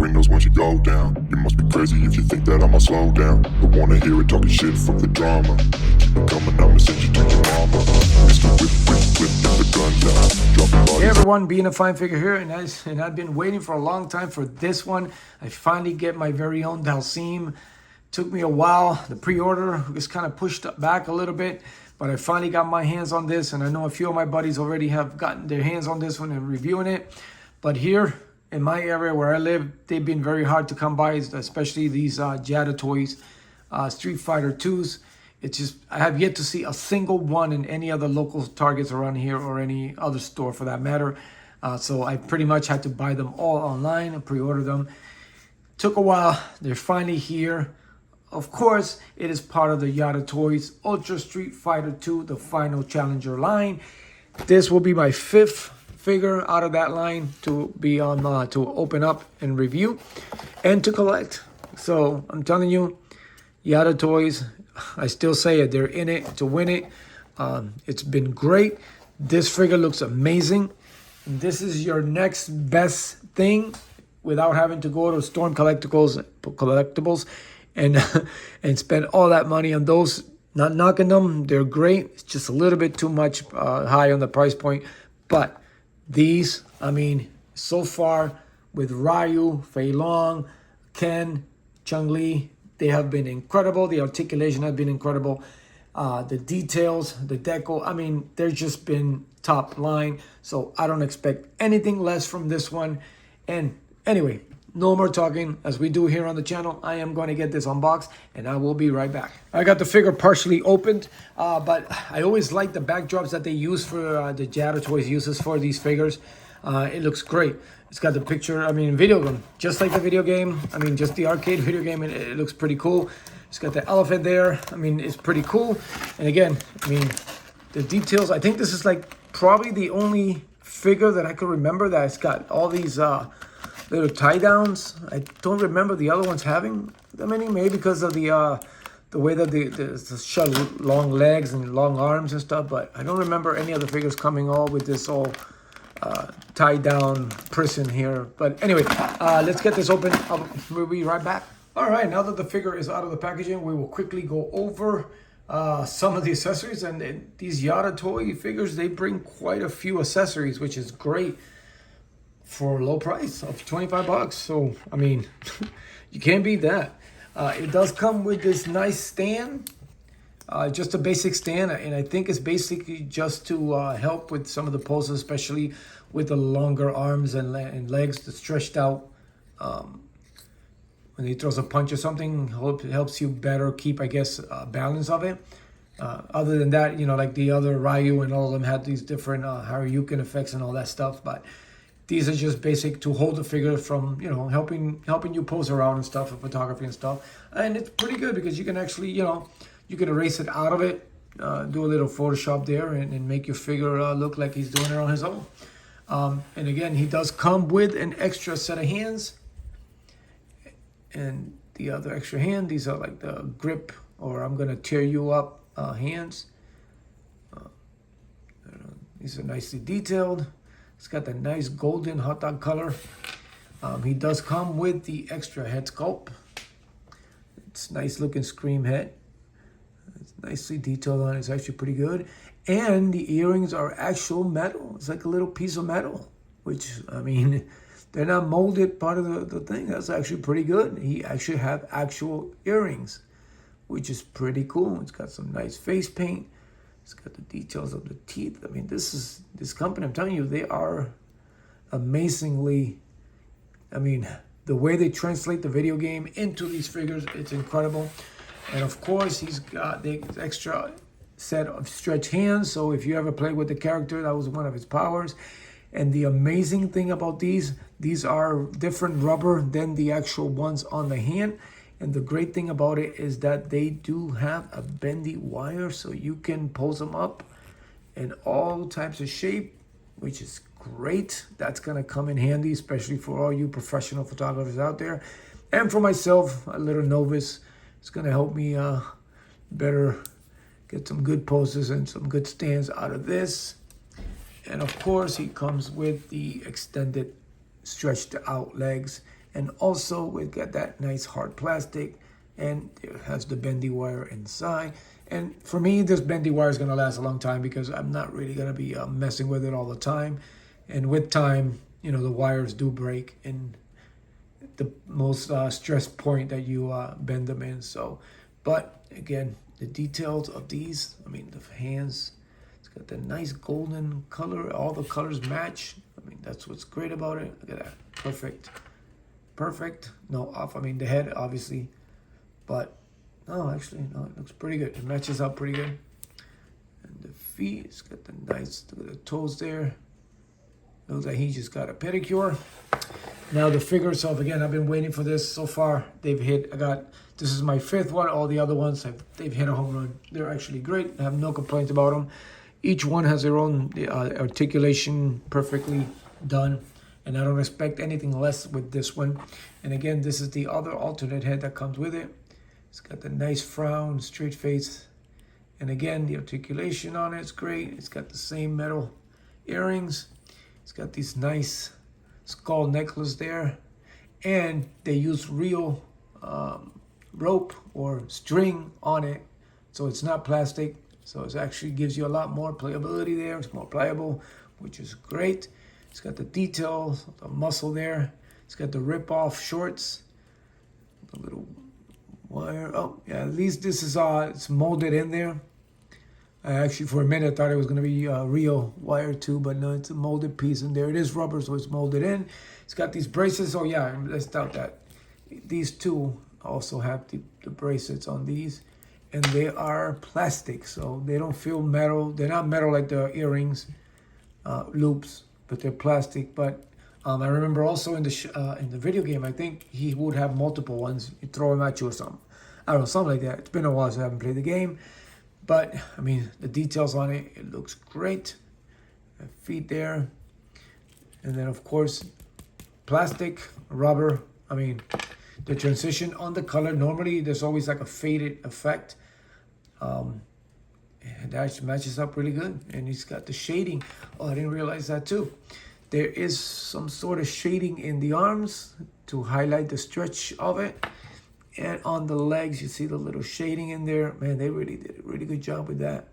brain knows when you go down. You must be crazy if you think that I'ma slow down. Don't wanna hear it talking shit from the drama. Keep it coming, I'ma send you to your mama. Mr. Whip, whip, whip, get the gun down. Dropping bodies. Hey everyone, being a fine figure here, and I've been waiting for a long time for this one. I finally get my very own Dhalsim. Took me a while. The pre-order was kind of pushed back a little bit, but I finally got my hands on this, and I know a few of my buddies already have gotten their hands on this one and reviewing it. But here in my area where I live, they've been very hard to come by, especially these Jada Toys Street Fighter IIs. It's just, I have yet to see a single one in any other local Targets around here or any other store for that matter. So I pretty much had to buy them all online and pre-order them. Took a while. They're finally here. Of course, it is part of the Jada Toys Ultra Street Fighter II, the final challenger line. This will be my 5th figure out of that line to be on to open up and review and to collect. So I'm telling you, Jada Toys, I still say it, they're in it to win it. It's been great. This figure looks amazing. This is your next best thing without having to go to Storm Collectibles and spend all that money on those. Not knocking them, they're great. It's just a little bit too much high on the price point. But these, I mean, so far with Ryu, Fei Long, Ken, Chun-Li, they have been incredible. The articulation has been incredible. The details, the deco, I mean, they've just been top line. So I don't expect anything less from this one. And anyway, no more talking. As we do here on the channel, I am going to get this unboxed and I will be right back. I got the figure partially opened, but I always like the backdrops that they use for the Jada Toys uses for these figures. It looks great. It's got the picture, I mean, video game, just like the video game. I mean, just the arcade video game, and it looks pretty cool. It's got the elephant there. I mean, it's pretty cool. And again, I mean, the details, I think this is like probably the only figure that I could remember that's got all these little tie downs. I don't remember the other ones having that many, maybe because of the way that the short long legs and long arms and stuff, but I don't remember any other figures coming all with this all tie down prison here. But anyway, let's get this open. We'll be right back. All right, now that the figure is out of the packaging, we will quickly go over some of the accessories. And these Jada Toy figures, they bring quite a few accessories, which is great for a low price of 25 bucks. So, I mean, you can't beat that. It does come with this nice stand, just a basic stand. And I think it's basically just to help with some of the poses, especially with the longer arms and legs, the stretched out. When he throws a punch or something, it helps you better keep, I guess, balance of it. Other than that, you know, like the other Ryu and all of them had these different Haryuken effects and all that stuff. But these are just basic to hold the figure from, you know, helping you pose around and stuff, and photography and stuff. And it's pretty good because you can actually, you know, you can erase it out of it, do a little Photoshop there and make your figure look like he's doing it on his own. And again, he does come with an extra set of hands. And the other extra hand, these are like the grip or I'm going to tear you up hands. These are nicely detailed. It's got the nice golden hot dog color. He does come with the extra head sculpt. It's nice looking scream head. It's nicely detailed on it. It's actually pretty good. And the earrings are actual metal. It's like a little piece of metal, which, I mean, they're not molded part of the thing. That's actually pretty good. He actually have actual earrings, which is pretty cool. It's got some nice face paint. It's got the details of the teeth. I mean, this company, I'm telling you, they are amazingly, I mean, the way they translate the video game into these figures, it's incredible. And of course, he's got the extra set of stretched hands. So if you ever played with the character, that was one of his powers. And the amazing thing about these are different rubber than the actual ones on the hand. And the great thing about it is that they do have a bendy wire, so you can pose them up in all types of shape, which is great. That's gonna come in handy, especially for all you professional photographers out there. And for myself, a little novice, it's gonna help me better get some good poses and some good stands out of this. And of course, he comes with the extended stretched out legs And also we've got that nice hard plastic, and it has the bendy wire inside. And for me, this bendy wire is going to last a long time because I'm not really going to be messing with it all the time. And with time, you know, the wires do break in the most stress point that you bend them in. So, but again, the details of these, I mean, the hands, it's got the nice golden color. All the colors match. I mean, that's what's great about it. Look at that. Perfect. Perfect. No off. I mean, the head, obviously. But, no, actually, no, it looks pretty good. It matches up pretty good. And the feet, it's got the nice, look at the toes there. Looks like he just got a pedicure. Now the figure itself, again, I've been waiting for this so far. They've hit, this is my 5th one. All the other ones, they've hit a home run. They're actually great. I have no complaints about them. Each one has their own articulation perfectly done. And I don't expect anything less with this one. And again, this is the other alternate head that comes with it. It's got the nice frown, straight face. And again, the articulation on it's great. It's got the same metal earrings. It's got these nice skull necklace there. And they use real rope or string on it. So it's not plastic. So it actually gives you a lot more playability there. It's more pliable, which is great. It's got the details, the muscle there. It's got the rip-off shorts. The little wire. Oh, yeah, at least this is it's molded in there. Actually, for a minute, I thought it was going to be real wire too, but no, it's a molded piece in there. It is rubber, so it's molded in. It's got these bracelets. Oh, yeah, let's doubt that. These two also have the bracelets on these, and they are plastic, so they don't feel metal. They're not metal like the earrings, loops, but they're plastic. But I remember also in the video game, I think he would have multiple ones. You throw them at you or something. I don't know, something like that. It's been a while since I haven't played the game. But, I mean, the details on it, it looks great. The feet there. And then, of course, plastic, rubber. I mean, the transition on the color. Normally, there's always like a faded effect. And that matches up really good. And he's got the shading. Oh, I didn't realize that too. There is some sort of shading in the arms to highlight the stretch of it. And on the legs, you see the little shading in there. Man, they really did a really good job with that.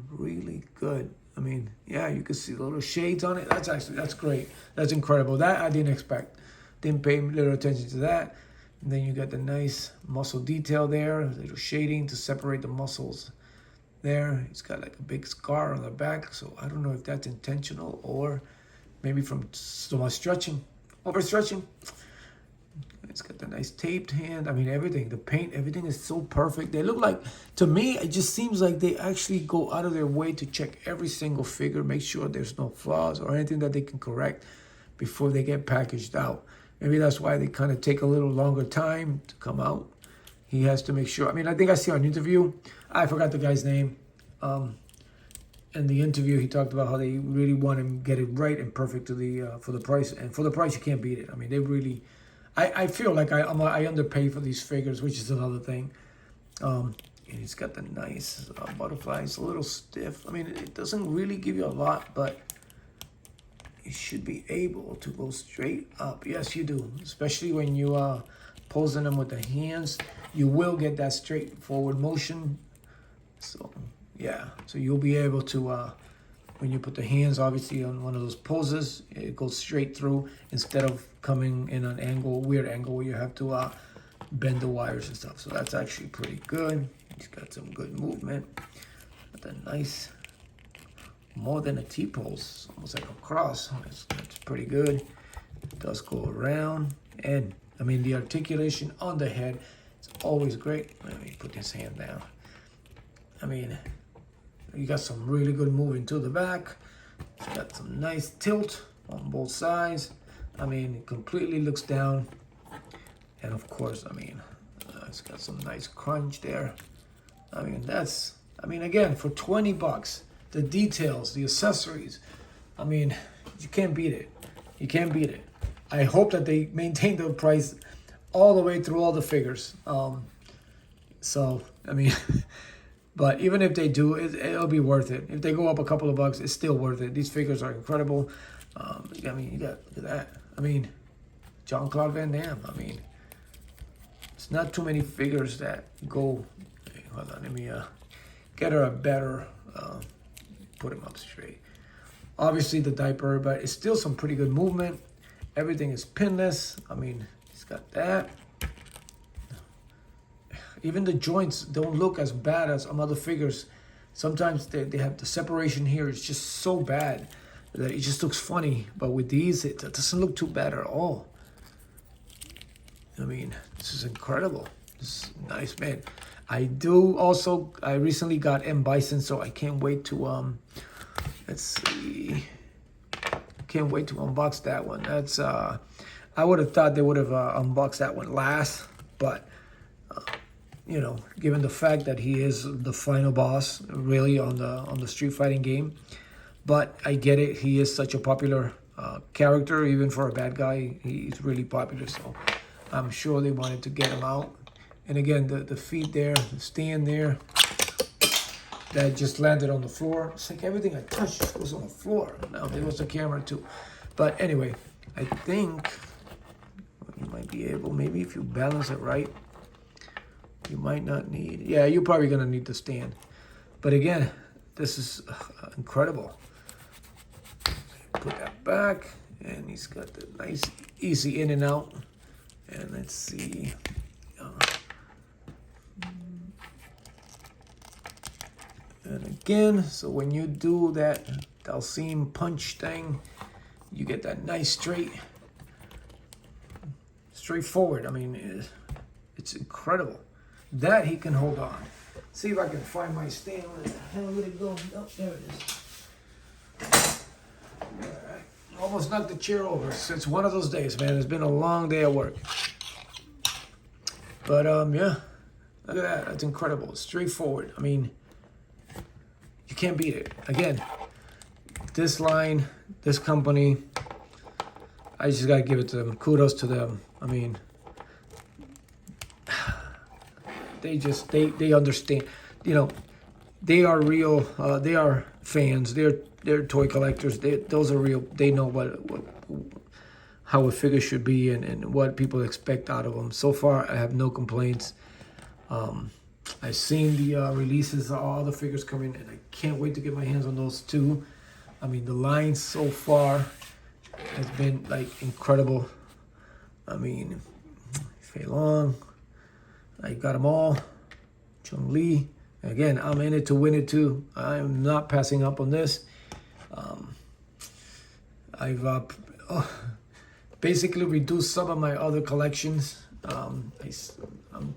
Really good. I mean, yeah, you can see the little shades on it. That's great. That's incredible. That I didn't expect. Didn't pay little attention to that. And then you got the nice muscle detail there. A little shading to separate the muscles there. It's got like a big scar on the back. So I don't know if that's intentional or maybe from so much stretching, overstretching. It's got the nice taped hand. I mean, everything, the paint, everything is so perfect. They look like, to me, it just seems like they actually go out of their way to check every single figure, make sure there's no flaws or anything that they can correct before they get packaged out. Maybe that's why they kind of take a little longer time to come out. He has to make sure. I mean, I think I see on an interview, I forgot the guy's name. In the interview, he talked about how they really want to get it right and perfect to the for the price. And for the price, you can't beat it. I mean, they really... I feel like I underpay for these figures, which is another thing. And he's got the nice butterflies, a little stiff. I mean, it doesn't really give you a lot, but you should be able to go straight up. Yes, you do. Especially when you posing them with the hands, you will get that straightforward motion. So yeah, so you'll be able to when you put the hands obviously on one of those poses, it goes straight through instead of coming in an angle, weird angle where you have to bend the wires and stuff. So that's actually pretty good. He's got some good movement. Got a nice, more than a T-pose, almost like a cross. That's pretty good. It does go around. And I mean, the articulation on the head is always great. Let me put this hand down. I mean, you got some really good moving to the back. It's got some nice tilt on both sides. I mean, it completely looks down. And of course, I mean, it's got some nice crunch there. I mean, again, for 20 bucks, the details, the accessories, I mean, you can't beat it. You can't beat it. I hope that they maintain the price all the way through all the figures. So, I mean, but even if they do, it'll be worth it. If they go up a couple of bucks, it's still worth it. These figures are incredible. I mean, you got, look at that. I mean, Jean-Claude Van Damme. I mean, it's not too many figures that go. Hey, hold on, let me get her a better, put him up straight. Obviously the diaper, but it's still some pretty good movement. Everything is pinless. I mean, he's got that. Even the joints don't look as bad as some other figures. Sometimes they have the separation here. It's just so bad that it just looks funny. But with these, it doesn't look too bad at all. I mean, this is incredible. This is nice, man. I recently got M. Bison, so I can't wait to, let's see. Can't wait to unbox that one. That's, I would have thought they would have unboxed that one last, but, you know, given the fact that he is the final boss, really, on the street fighting game. But I get it. He is such a popular character, even for a bad guy. He's really popular, so I'm sure they wanted to get him out. And again, the feet there, the stand there, that just landed on the floor. It's like everything I touch just goes on the floor. Now, there was the camera too. But anyway, I think you might be able, maybe if you balance it right, you might not need, yeah, you're probably gonna need the stand. But again, this is incredible. Put that back, and he's got the nice, easy in and out. And let's see. And again, so when you do that Dhalsim punch thing, you get that nice straightforward. I mean, it's incredible. That he can hold on. See if I can find my stand. Where the hell did it go? Oh, there it is. All right. Almost knocked the chair over. It's one of those days, man. It's been a long day at work. But yeah, look at that. That's incredible. It's straightforward. I mean, you can't beat it. Again, this line, this company, I just gotta give it to them. Kudos to them. I mean, they understand. You know, they are real. They are fans. They're toy collectors. Those are real. They know how a figure should be and what people expect out of them. So far, I have no complaints. I've seen the releases of all the figures coming, and I can't wait to get my hands on those too. I mean, the line so far has been like incredible. I mean, Fei Long, I got them all. Chung Li, again, I'm in it to win it too. I'm not passing up on this. I've basically reduced some of my other collections. I'm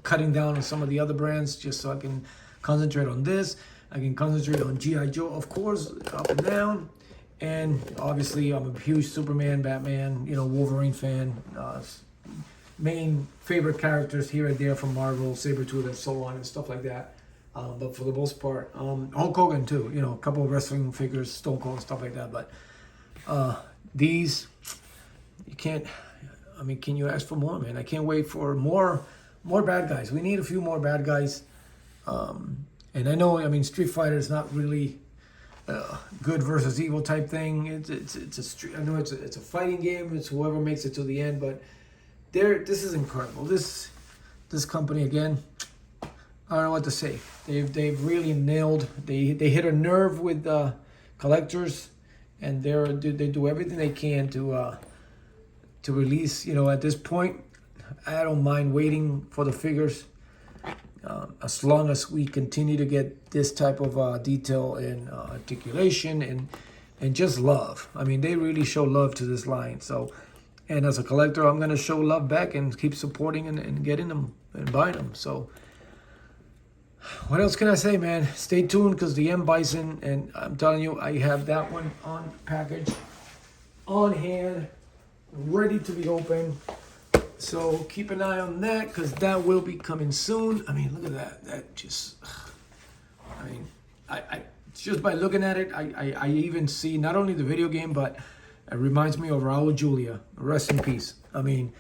cutting down on some of the other brands just so I can concentrate on this. I can concentrate on G.I. Joe, of course, up and down. And obviously, I'm a huge Superman, Batman, Wolverine fan. Main favorite characters here and there from Marvel, Sabretooth, and so on, and stuff like that. But for the most part, Hulk Hogan too. A couple of wrestling figures, Stone Cold, and stuff like that. But these, you can't. I mean, can you ask for more, man? I can't wait for more bad guys. We need a few more bad guys. And I know, I mean, Street Fighter is not really good versus evil type thing. I know it's a fighting game. It's whoever makes it to the end. But this is incredible. This company again. I don't know what to say. They've really nailed. They hit a nerve with collectors, and they do everything they can to release. At this point, I don't mind waiting for the figures. As long as we continue to get this type of detail and articulation and just love. I mean, they really show love to this line. So, and as a collector, I'm going to show love back and keep supporting and getting them and buying them. So, what else can I say, man? Stay tuned because the M. Bison, and I'm telling you, I have that one on package, on hand, ready to be opened. So keep an eye on that because that will be coming soon. I mean, look at that. That just, I mean, I just by looking at it, I even see not only the video game, but it reminds me of Raul Julia. Rest in peace. I mean,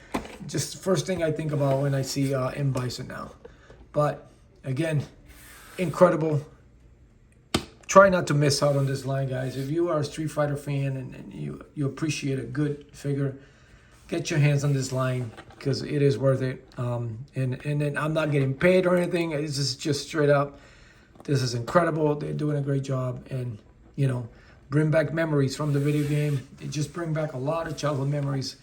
just the first thing I think about when I see M. Bison now. But again, incredible. try not to miss out on this line, guys. If you are a Street Fighter fan and you appreciate a good figure, get your hands on this line because it is worth it. And then I'm not getting paid or anything. This is just straight up. This is incredible. They're doing a great job, and you know, bring back memories from the video game. It just bring back a lot of childhood memories,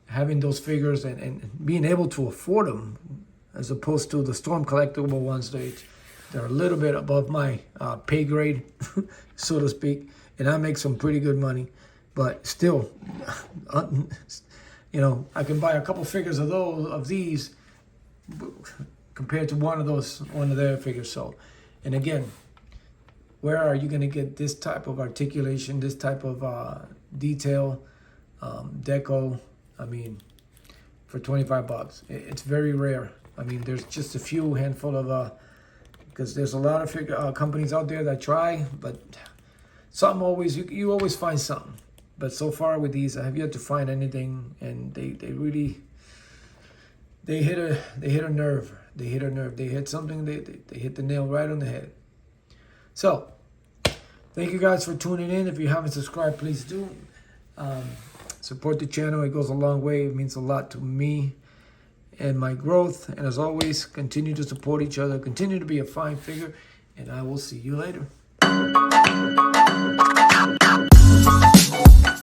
having those figures and being able to afford them, as opposed to the Storm collectible ones. They're a little bit above my pay grade, so to speak, and I make some pretty good money. But still, you know, I can buy a couple figures of these compared to one of their figures. So, and again, where are you going to get this type of articulation, this type of detail, deco? I mean, for 25 bucks, it's very rare. I mean, there's just a few handful of, because there's a lot of companies out there that try, but some always, you always find something. But so far with these, I have yet to find anything, and they really, they hit a nerve. They hit a nerve. They hit something. They hit the nail right on the head. So, thank you guys for tuning in. If you haven't subscribed, please do. Support the channel. It goes a long way. It means a lot to me and my growth. And as always, continue to support each other. Continue to be a fine figure. And I will see you later.